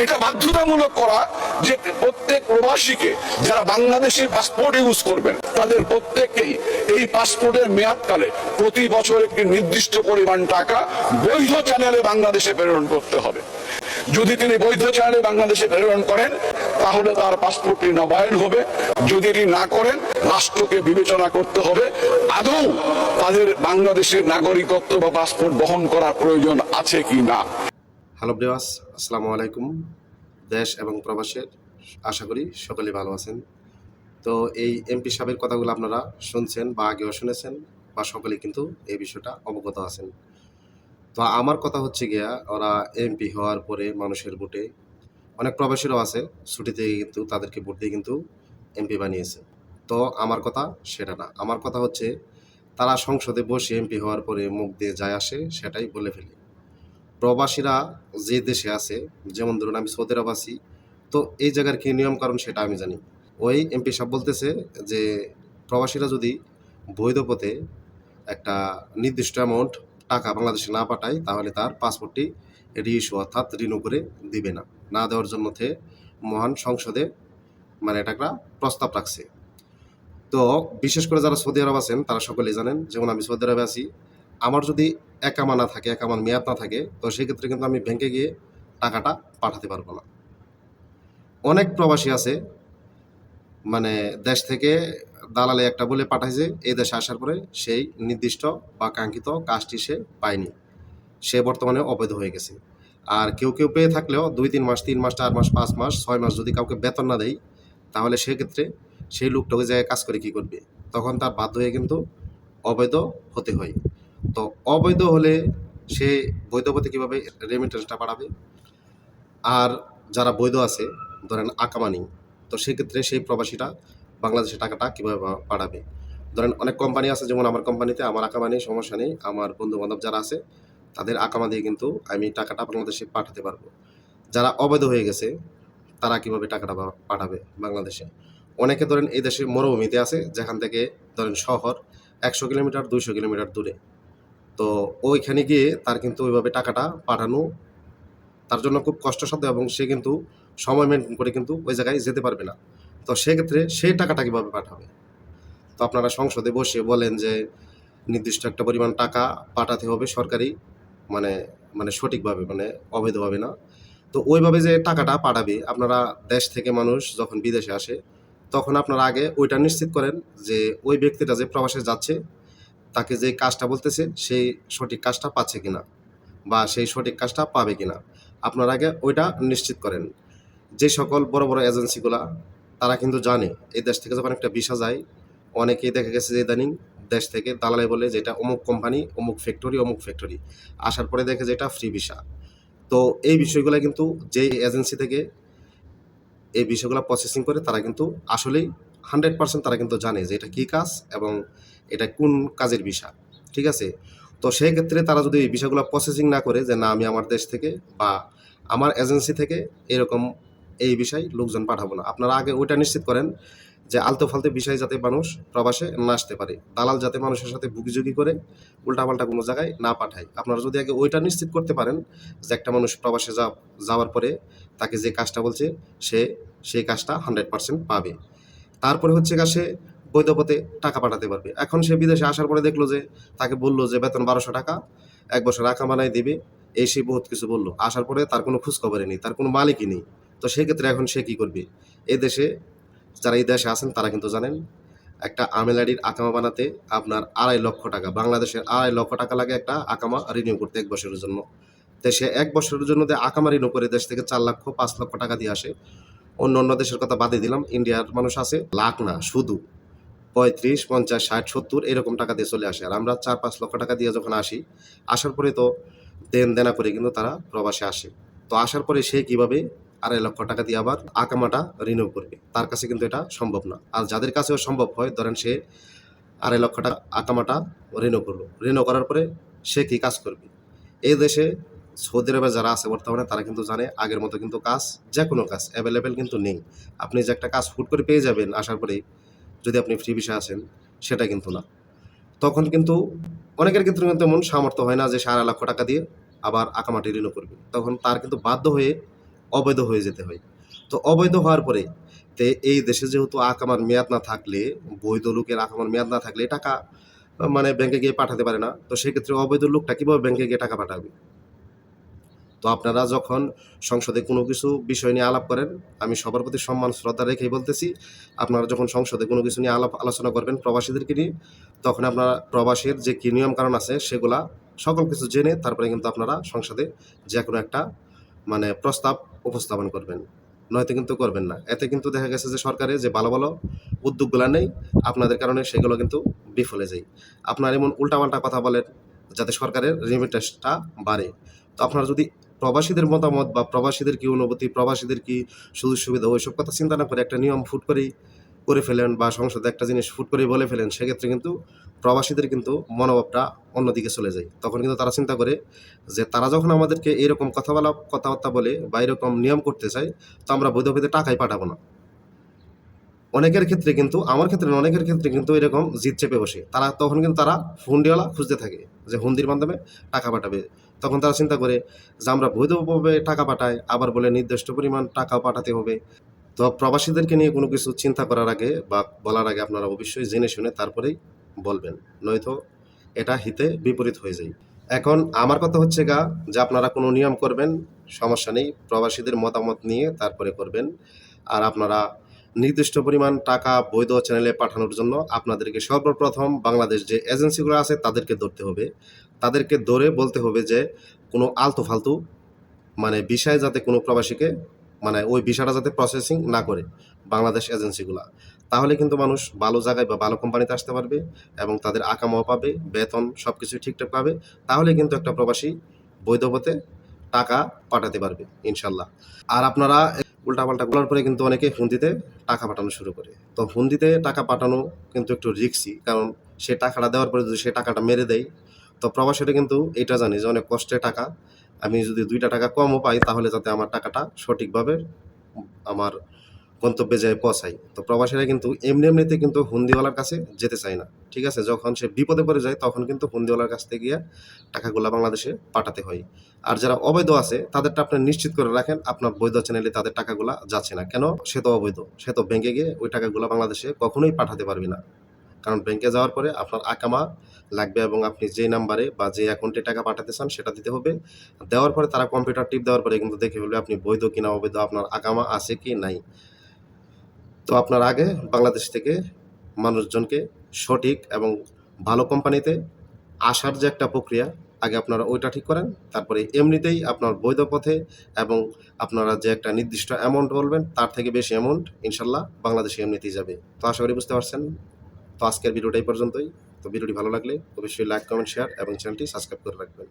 এটা বাধ্যতামূলক করা যে প্রত্যেক প্রবাসীকে যারা বাংলাদেশের পাসপোর্ট ইউজ করবেন তাদের প্রত্যেককেই এই পাসপোর্টের মেয়াদকালে প্রতি বছর একটি নির্দিষ্ট পরিমাণ টাকা বৈধ চ্যানেলে বাংলাদেশে প্রেরণ করতে হবে। যদি তিনি বৈধ চ্যানেলে বাংলাদেশে প্রেরণ করেন তাহলে তার পাসপোর্টটি নবায়ন হবে। যদি এটি না করেন রাষ্ট্রকে বিবেচনা করতে হবে আদৌ তাদের বাংলাদেশের নাগরিকত্ব বা পাসপোর্ট বহন করার প্রয়োজন আছে কি না। হ্যালো ভিউয়ার্স, আসসালামু আলাইকুম। দেশ এবং প্রবাসের আশা করি সকলেই ভালো আছেন। তো এই এমপি সাহেবের কথাগুলো আপনারা শুনছেন বা আগেও শুনেছেন বা সকলেই কিন্তু এই বিষয়টা অবগত আছেন। তো আমার কথা হচ্ছে গিয়া, ওরা এমপি হওয়ার পরে মানুষের ভোটে অনেক প্রবাসীরাও আছে ছুটিতে কিন্তু তাদেরকে ভোট দিয়ে কিন্তু এমপি বানিয়েছে। তো আমার কথা সেটা না, আমার কথা হচ্ছে তারা সংসদে বসে এমপি হওয়ার পরে মুখ দিয়ে যায় আসে সেটাই বলে ফেলে। প্রবাসীরা যে দেশে আছে, যেমন ধরুন আমি সৌদি আরব আছি, তো এই জায়গার কি নিয়ম কারণ সেটা আমি জানি। ওই এমপি সাহেব বলতেছে যে প্রবাসীরা যদি বৈধ পথে একটা নির্দিষ্ট অ্যামাউন্ট টাকা বাংলাদেশে না পাঠায় তাহলে তার পাসপোর্টটি রিইস্যু অর্থাৎ রিনিউ করে দিবে না, না দেওয়ার জন্য মহান সংসদে মানে এটা একটা প্রস্তাব রাখছে। তো বিশেষ করে যারা সৌদি আরব আছেন তারা সকলেই জানেন, যেমন আমি সৌদি আরবে আছি, আমার যদি একামা না থাকে, একামার মেয়াদ না থাকে, তো সেক্ষেত্রে কিন্তু আমি ব্যাংকে গিয়ে টাকাটা পাঠাতে পারবো না। অনেক প্রবাসী আছে মানে দেশ থেকে দালালে একটা বলে পাঠাইছে, এই দেশে আসার পরে সেই নির্দিষ্ট বা কাঙ্ক্ষিত কাজটি সে পায়নি, সে বর্তমানে অবৈধ হয়ে গেছে। আর কেউ কেউ পেয়ে থাকলেও 2-3 মাস, 3 মাস, 4 মাস, 5 মাস, 6 মাস যদি কাউকে বেতন না দেয় তাহলে সেক্ষেত্রে সেই লোকটা ওই জায়গায় কাজ করে কী করবে? তখন তার বাধ্য হয়ে কিন্তু অবৈধ হতে হয়। তো অবৈধ হলে সে বৈধ পথে কীভাবে রেমিটেন্সটা বাড়াবে? আর যারা বৈধ আছে, ধরেন আকামানি, তো সেক্ষেত্রে সেই প্রবাসীটা বাংলাদেশে টাকাটা কীভাবে পাঠাবে? ধরেন অনেক কোম্পানি আছে, যেমন আমার কোম্পানিতে আমার আকামা নেই, সমস্যা নেই, আমার বন্ধু-বান্ধব যারা আছে তাদের আকামা দিয়ে কিন্তু আমি টাকাটা বাংলাদেশে পাঠাতে পারবো। যারা অবৈধ হয়ে গেছে তারা কীভাবে টাকাটা পাঠাবে বাংলাদেশে? অনেকে ধরেন এই দেশে মরুভূমিতে আছে, যেখান থেকে ধরেন শহর 100 কিলোমিটার 200 কিলোমিটার দূরে, তো ওইখানে গিয়ে তার কিন্তু ওইভাবে টাকাটা পাঠানো তার জন্য খুব কষ্টসাধ্য এবং সে কিন্তু সময় মেনটেন করে কিন্তু ওই জায়গায় যেতে পারবে না। তো সেক্ষেত্রে সেই টাকাটা কীভাবে পাঠাবে? তো আপনারা সংসদে বসে বলেন যে নির্দিষ্ট একটা পরিমাণ টাকা পাঠাতে হবে সরকারি, মানে মানে সঠিকভাবে, মানে অবৈধভাবে না। তো ওইভাবে যে টাকাটা পাঠাবে, আপনারা দেশ থেকে মানুষ যখন বিদেশে আসে তখন আপনারা আগে ওইটা নিশ্চিত করেন যে ওই ব্যক্তিটা যে প্রবাসে যাচ্ছে তাকে যে কাজটা বলতেছে সেই সঠিক কাজটা পাচ্ছে কিনা বা সেই সঠিক কাজটা পাবে কিনা, আপনারা আগে ওইটা নিশ্চিত করেন। যে সকল বড় বড় এজেন্সিগুলা তারা কিন্তু জানে এই দেশ থেকে যখন একটা ভিসা যায়, অনেকেই দেখা গেছে যে ইদানিং দেশ থেকে দালালে বলে যেটা অমুক কোম্পানি, অমুক ফ্যাক্টরি আসার পরে দেখে যে এটা ফ্রি ভিসা। তো এই বিষয়গুলো কিন্তু যেই এজেন্সি থেকে এই বিষয়গুলো প্রসেসিং করে তারা কিন্তু আসলেই 100% তারা কিন্তু জানে যে এটা কী কাজ এবং এটা কোন কাজের ভিসা, ঠিক আছে? তো সেই ক্ষেত্রে তারা যদি এই বিষয়গুলো প্রসেসিং না করে যে না আমি আমার দেশ থেকে বা আমার এজেন্সি থেকে এরকম এই বিষয় লোকজন পাঠাবো না, আপনারা আগে ওইটা নিশ্চিত করেন যে আলতু ফালতু বিষয় যাতে মানুষ প্রবাসে না আসতে পারে, দালাল যাতে মানুষের সাথে বুকিঝুঁকি করে উল্টাপাল্টা কোনো জায়গায় না পাঠায়। আপনারা যদি আগে ওইটা নিশ্চিত করতে পারেন যে একটা মানুষ প্রবাসে যাওয়ার পরে তাকে যে কাজটা বলছে সে সেই কাজটা 100% পাবে, তারপরে হচ্ছে সে বৈধ পথে টাকা পাঠাতে পারবে। এখন সে বিদেশে আসার পরে দেখলো যে তাকে বললো যে বেতন 1200 টাকা 1 বছর আকামানায় দিবে, এই সেই বহুত কিছু বললো, আসার পরে তার কোনো খোঁজখবরই নেই, তার কোনো মালিকই নেই। তো সেক্ষেত্রে এখন সে কী করবে? এই দেশে যারা এই দেশে আছেন তারা কিন্তু জানেন একটা আমেল আইডির আকামা বানাতে আপনার 2.5 লক্ষ টাকা, বাংলাদেশের 2.5 লক্ষ টাকা লাগে একটা আকামা রিনিউ করতে 1 বছরের জন্য। তো সে 1 বছরের জন্য আকামা রিনিউ করে দেশ থেকে 4 লক্ষ 5 লক্ষ টাকা দিয়ে আসে। অন্য দেশের কথা বাদই দিলাম, ইন্ডিয়ার মানুষ আছে লাখ না, শুধু 35, 50, 60, 70 এরকম টাকা দিয়ে চলে আসে। আর আমরা 4-5 লক্ষ টাকা দিয়ে যখন আসি, আসার পরে তো দেনা করে কিন্তু তারা প্রবাসে আসে। তো আসার পরে সে কীভাবে 2.5 লক্ষ টাকা দিয়ে আবার আকামাটা রিনিউ করবে? তার কাছে কিন্তু এটা সম্ভব না। আর যাদের কাছেও সম্ভব হয়, ধরেন সে 2.5 লক্ষ টাকা আকামাটা রিনিউ করলো, রিনিউ করার পরে সে কী কাজ করবে? এই দেশে সৌদি আরবে যারা আছে বর্তমানে তারা কিন্তু জানে আগের মতো কিন্তু কাজ, যে কোনো কাজ অ্যাভেলেবেল কিন্তু নেই। আপনি যে একটা কাজ হুট করে পেয়ে যাবেন আসার পরেই, যদি আপনি ফ্রি ভিসায় আসেন, সেটা কিন্তু না। তখন কিন্তু অনেকের ক্ষেত্রে কিন্তু এমন সামর্থ্য হয় না যে সে 2.5 লক্ষ টাকা দিয়ে আবার আকামাটি রিনিউ করবে। তখন তার কিন্তু বাধ্য হয়ে অবৈধ হয়ে যেতে হয়। তো অবৈধ হওয়ার পরে এই দেশে যেহেতু আকামার মেয়াদ না থাকলে, বৈধ লোকের আকামার মেয়াদ না থাকলে টাকা মানে ব্যাংকে গিয়ে পাঠাতে পারে না। তো সেক্ষেত্রে অবৈধ লোকটা কিভাবে ব্যাংকে গিয়ে টাকা পাঠাবে? তো আপনারা যখন সংসদে কোনো কিছু বিষয় নিয়ে আলাপ করেন, আমি সবার প্রতি সম্মান শ্রদ্ধা রেখেই বলতেছি, আপনারা যখন সংসদে কোনো কিছু নিয়ে আলোচনা করবেন প্রবাসীদেরকে নিয়ে, তখন আপনারা প্রবাসীর যে কি নিয়মকানুন আছে সেগুলা সকল কিছু জেনে তারপরে কিন্তু আপনারা সংসদে যেকোনো একটা মানে প্রস্তাব উপস্থাপন করবেন। নয়তো কিন্তু করবেন না। এতে কিন্তু দেখা গেছে যে সরকারের যে ভালো, ভালো উদ্যোগগুলা নেই, আপনাদের কারণে সেগুলো কিন্তু বিফলে যায়। আপনারা এমন উল্টাপাল্টা কথা বলেন যাতে সরকারের রেমিটেন্সটা বাড়ে। তো আপনারা যদি প্রবাসীদের মতামত বা প্রবাসীদের কি অনুভূতি, প্রবাসীদের কি সুযোগ সুবিধা ওইসব কথা চিন্তা না করে একটা নিয়ম ফুট করেই করে ফেলেন বা সংসদে একটা জিনিস ফুট করেই বলে ফেলেন, সেক্ষেত্রে কিন্তু প্রবাসীদের কিন্তু মনোভাবটা অন্যদিকে চলে যায়। তখন কিন্তু তারা চিন্তা করে যে তারা যখন আমাদেরকে এরকম কথাবার্তা বলে বা এরকম নিয়ম করতে চায়, তো আমরা বৈধভাবে টাকাই পাঠাবো না। অনেকের ক্ষেত্রে কিন্তু আমার ক্ষেত্রে না, অনেকের ক্ষেত্রে কিন্তু এরকম জিদ চেপে বসে। তখন কিন্তু তারা হুন্ডিওয়ালা খুঁজতে থাকে যে হুন্ডির মাধ্যমে টাকা পাঠাবে। তখন তারা চিন্তা করে যে আমরা বৈধভাবে টাকা পাঠাই, আবার বলে নির্দিষ্ট পরিমাণ টাকাও পাঠাতে হবে। তো প্রবাসীদেরকে নিয়ে কোনো কিছু চিন্তা করার আগে বা বলার আগে আপনারা অবশ্যই জেনে শুনে তারপরেই বলবেন। নয়তো এটা হিতে বিপরীত হয়ে যায়। এখন আমার কথা হচ্ছে যে আপনারা কোনো নিয়ম করবেন, সমস্যা নেই। প্রবাসীদের মতামত নিয়ে তারপরে করবেন। আর আপনারা নির্দিষ্ট পরিমাণ টাকা বৈধ চ্যানেলে পাঠানোর জন্য আপনাদেরকে সর্বপ্রথম বাংলাদেশ যে এজেন্সিগুলো আছে তাদেরকে ধরতে হবে। তাদেরকে ধরে বলতে হবে যে কোনো আলতু-ফালতু মানে ভিসায় যাতে কোনো প্রবাসীকে মানে ওই ভিসাটা যাতে প্রসেসিং না করে বাংলাদেশ এজেন্সিগুলা। তাহলে কিন্তু মানুষ ভালো জায়গায় বা ভালো কোম্পানিতে আসতে পারবে এবং তাদের আকামাও পাবে, বেতন সবকিছুই ঠিকঠাক পাবে। তাহলে কিন্তু একটা প্রবাসী বৈধ পথে টাকা পাঠাতে পারবে ইনশাল্লাহ। আর আপনারা উল্টাপাল্টা বলার পরে কিন্তু অনেকে হুন্ডিতে টাকা পাঠানো শুরু করে। তো হুন্ডিতে টাকা পাঠানো কিন্তু একটু রিস্কি, কারণ সে টাকাটা দেওয়ার পরে যদি সে টাকাটা মেরে দেয়, তো প্রবাসীরা কিন্তু এটা জানে যে অনেক কষ্টের টাকা। আমি যদি ২ টা টাকা কমও পাই তাহলে যাতে আমার টাকাটা সঠিকভাবে আমার গন্তব্যে যেয়ে পৌঁছাই। তো প্রবাসীরা কিন্তু এমনিতে কিন্তু হুন্ডিওয়ালার কাছে যেতে চায় না। ঠিক আছে? যখন সে বিপদে পড়ে যায় তখন কিন্তু হুন্ডিওয়ালার কাছ থেকে গিয়ে টাকাগুলা বাংলাদেশে পাঠাতে হয়। আর যারা অবৈধ আছে তাদেরটা আপনি নিশ্চিত করে রাখেন আপনার বৈধ চ্যানেলে তাদের টাকাগুলা যাচ্ছে না। কেন? সে তো অবৈধ। সে তো ব্যাংকে গিয়ে ওই টাকাগুলা বাংলাদেশে কখনোই পাঠাতে পারবে না। কারণ ব্যাংকে যাওয়ার পরে আপনার আকামা লাগবে এবং আপনি যে নাম্বারে বা যে অ্যাকাউন্টে টাকা পাঠাতে চান সেটা দিতে হবে। দেওয়ার পরে তারা কম্পিউটার টিপ দেওয়ার পরে কিন্তু দেখে ফেলবে আপনি বৈধ কিনা অবৈধ, আপনার আকামা আছে কি নাই। তো আপনার আগে বাংলাদেশ থেকে মানুষজনকে সঠিক এবং ভালো কোম্পানিতে আসার যে একটা প্রক্রিয়া, আগে আপনারা ওইটা ঠিক করেন। তারপরে এমনিতেই আপনার বৈধ পথে এবং আপনারা যে একটা নির্দিষ্ট অ্যামাউন্ট বলবেন তার থেকে বেশি অ্যামাউন্ট ইনশাল্লাহ বাংলাদেশে এমনিতেই যাবে। তো আশা করি বুঝতে পারছেন। তো আজকের ভিডিওটা এই পর্যন্তই। তো ভিডিওটি ভালো লাগলে অবশ্যই লাইক, কমেন্ট, শেয়ার এবং চ্যানেলটি সাবস্ক্রাইব করে রাখবেন।